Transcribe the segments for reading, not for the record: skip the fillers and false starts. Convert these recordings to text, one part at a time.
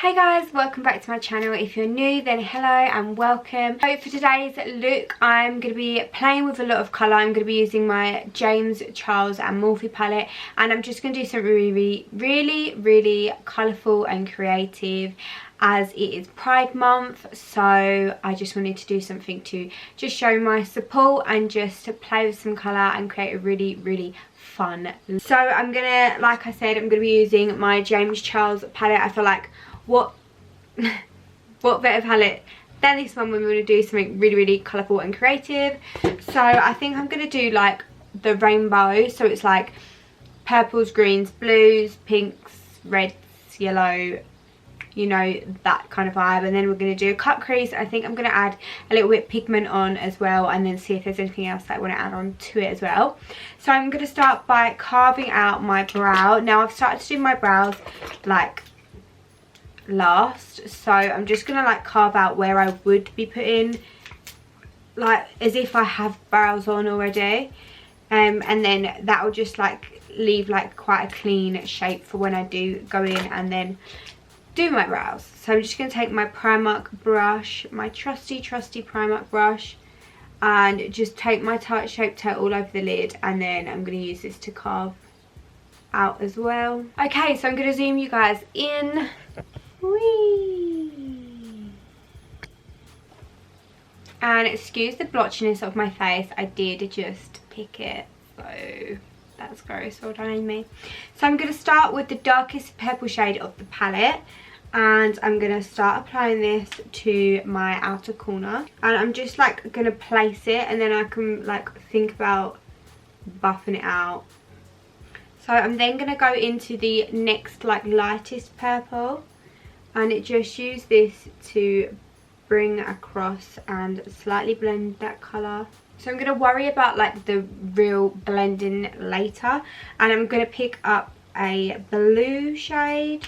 Hi guys, welcome back to my channel. If you're new, then hello and welcome. So for today's look, I'm going to be playing with a lot of colour. I'm going to be using my James Charles and Morphe palette, and I'm just going to do some really colourful and creative, as it is Pride month. So I just wanted to do something to just show my support and just to play with some colour and create a really fun. So I'm gonna, like I said, I'm gonna be using my James Charles palette. I feel like what better palette than this one when we're gonna do something really colourful and creative. So I think I'm gonna do like the rainbow, so it's like purples, greens, blues, pinks, reds, yellow, you know, that kind of vibe. And then we're going to do a cut crease. I think I'm going to add a little bit of pigment on as well, and then see if there's anything else that I want to add on to it as well. So I'm going to start by carving out my brow. Now I've started to do my brows like last, so I'm just going to like carve out where I would be putting, like as if I have brows on already, and then that will just like leave like quite a clean shape for when I do go in and then do my brows. So I'm just going to take my Primark brush, my trusty Primark brush, and just take my tart shape tape all over the lid, and then I'm going to use this to carve out as well. Okay, so I'm going to zoom you guys in. Whee! And excuse the blotchiness of my face, I did just pick it, so that's gross, all done in me. So I'm going to start with the darkest purple shade of the palette, and I'm going to start applying this to my outer corner, and I'm just like going to place it, and then I can like think about buffing it out. So I'm then going to go into the next like lightest purple, and it just use this to bring across and slightly blend that colour. So I'm going to worry about like the real blending later, and I'm going to pick up a blue shade,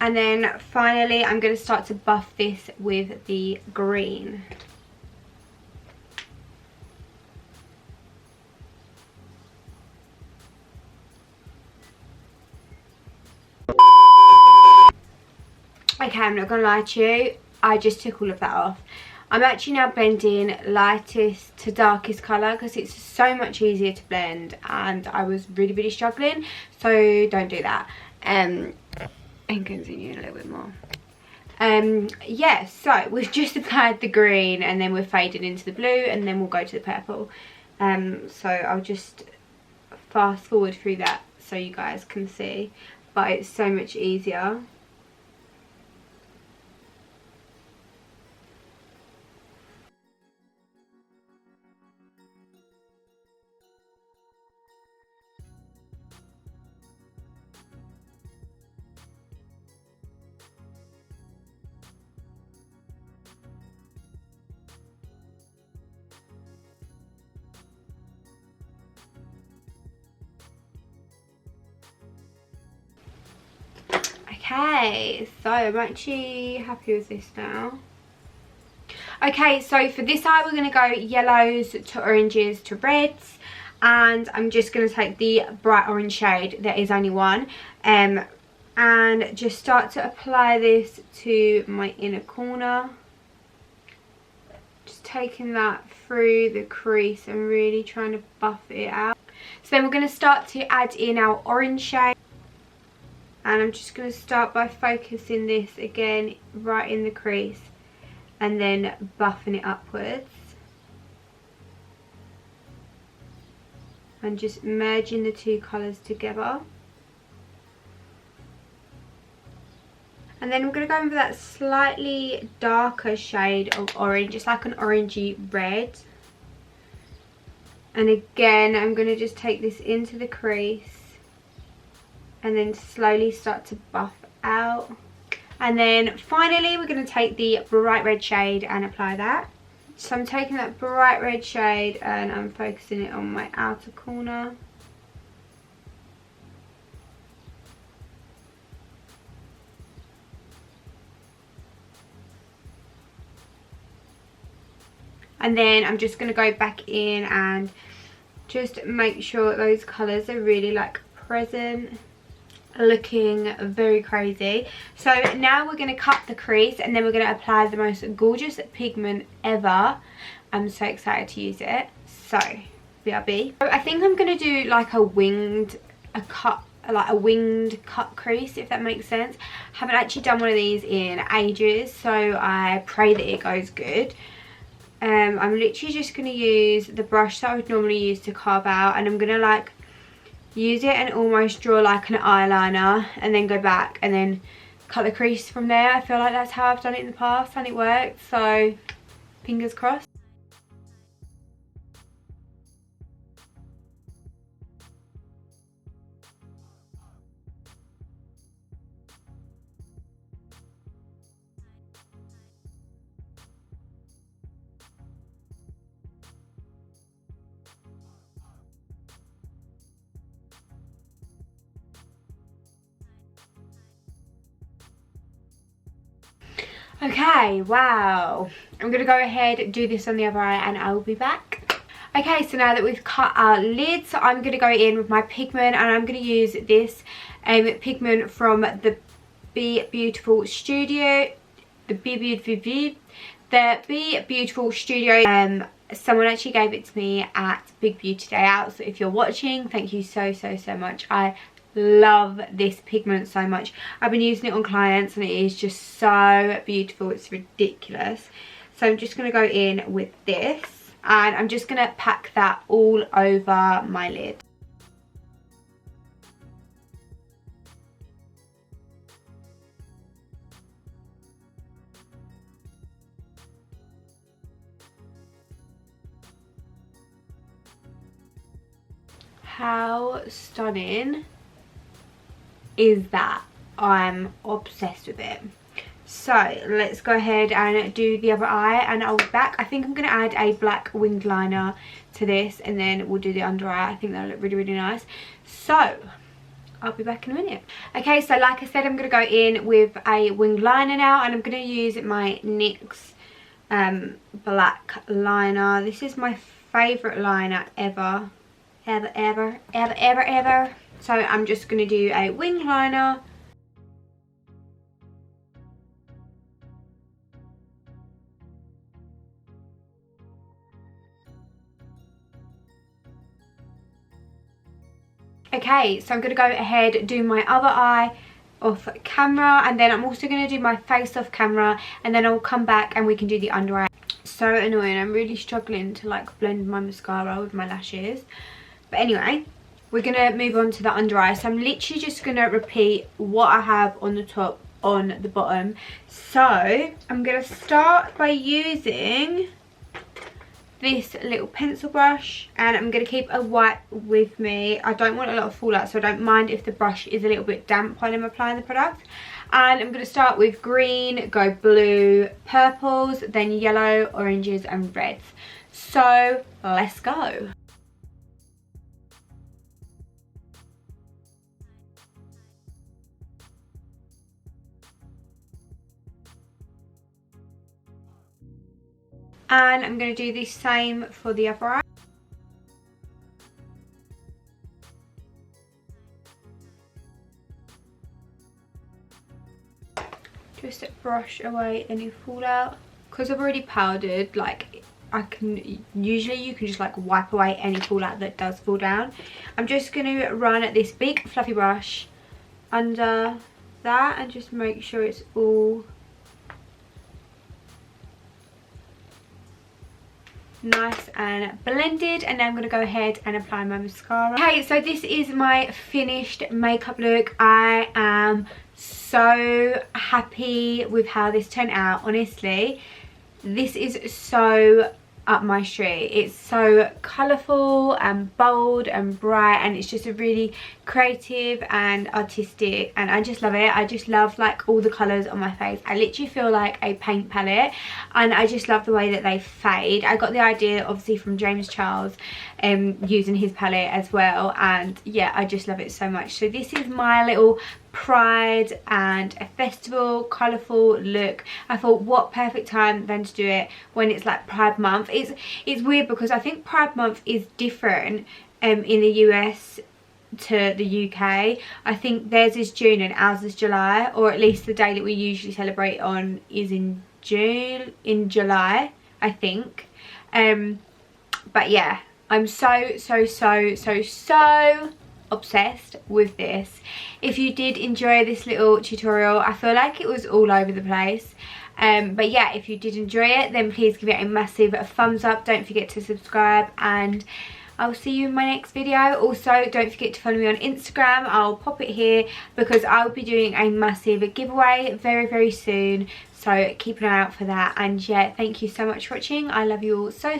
and then finally I'm going to start to buff this with the green. Okay, I'm not going to lie to you, I just took all of that off. I'm actually now blending lightest to darkest colour because it's so much easier to blend, and I was really struggling, so don't do that. And continue a little bit more. Yeah, so we've just applied the green, and then we're fading into the blue, and then we'll go to the purple. So I'll just fast forward through that so you guys can see, but it's so much easier. Okay, so I'm actually happy with this now. Okay, so for this eye we're going to go yellows to oranges to reds, and I'm just going to take the bright orange shade, there is only one, and just start to apply this to my inner corner. Just taking that through the crease and really trying to buff it out. So then we're going to start to add in our orange shade. And I'm just going to start by focusing this again right in the crease, and then buffing it upwards. And just merging the two colours together. And then I'm going to go in for that slightly darker shade of orange. It's like an orangey red. And again, I'm going to just take this into the crease, and then slowly start to buff out. And then finally we're going to take the bright red shade and apply that. So I'm taking that bright red shade and I'm focusing it on my outer corner. And then I'm just going to go back in and just make sure those colours are really like present. looking very crazy. So now we're going to cut the crease and then we're going to apply the most gorgeous pigment ever. I'm so excited to use it. So BRB. So I think I'm going to do like a winged cut crease, if that makes sense. Haven't actually done one of these in ages, so I pray that it goes good. I'm literally just going to use the brush that I would normally use to carve out, and I'm going to like use it and almost draw like an eyeliner and then go back and then cut the crease from there. I feel like that's how I've done it in the past and it worked, so fingers crossed. Okay, wow. I'm going to go ahead and do this on the other eye and I'll be back. Okay, so now that we've cut our lids, I'm going to go in with my pigment and I'm going to use this pigment from the Be Beautiful Studio. The Be Beautiful Studio. Someone actually gave it to me at Big Beauty Day Out, so if you're watching, thank you so much. I love this pigment so much. I've been using it on clients and it is just so beautiful, it's ridiculous. So I'm just going to go in with this and I'm just going to pack that all over my lid. How stunning is that? I'm obsessed with it. So let's go ahead and do the other eye and I'll be back. I think I'm going to add a black winged liner to this and then we'll do the under eye. I think that'll look really nice. So I'll be back in a minute. Okay, so like I said, I'm going to go in with a winged liner now and I'm going to use my NYX black liner. This is my favourite liner ever. Ever. So I'm just going to do a winged liner. Okay, so I'm going to go ahead and do my other eye off camera and then I'm also going to do my face off camera and then I'll come back and we can do the under eye. So annoying, I'm really struggling to like blend my mascara with my lashes. But anyway, we're going to move on to the under eye. So I'm literally just going to repeat what I have on the top on the bottom. So I'm going to start by using this little pencil brush and I'm going to keep a wipe with me. I don't want a lot of fallout, so I don't mind if the brush is a little bit damp while I'm applying the product. And I'm going to start with green, go blue, purples, then yellow, oranges and reds. So let's go. And I'm going to do the same for the other eye. Just brush away any fallout. Because I've already powdered, like usually you can just like wipe away any fallout that does fall down. I'm just going to run this big fluffy brush under that and just make sure it's all nice and blended, and then I'm going to go ahead and apply my mascara. Okay, so this is my finished makeup look. I am so happy with how this turned out. Honestly, this is so up my street. It's so colourful and bold and bright and it's just a really creative and artistic and I just love it. I just love like all the colours on my face. I literally feel like a paint palette and I just love the way that they fade. I got the idea obviously from James Charles using his palette as well, and yeah, I just love it so much. So this is my little Pride and a festival colourful look. I thought what perfect time then to do it when it's like Pride month. It's weird because I think Pride month is different in the US to the UK. I think theirs is June and ours is July, or at least the day that we usually celebrate on is in July, I think. But yeah, I'm so obsessed with this. If you did enjoy this little tutorial, I feel like it was all over the place. But yeah, if you did enjoy it, then please give it a massive thumbs up. Don't forget to subscribe, and I'll see you in my next video. Also, don't forget to follow me on Instagram. I'll pop it here because I'll be doing a massive giveaway very soon, so keep an eye out for that. And yeah, thank you so much for watching. I love you all so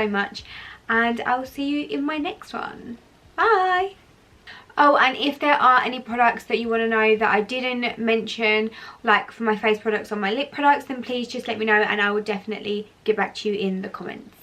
much, and I'll see you in my next one. Bye. Oh, and if there are any products that you want to know that I didn't mention, like for my face products or my lip products, then please just let me know and I will definitely get back to you in the comments.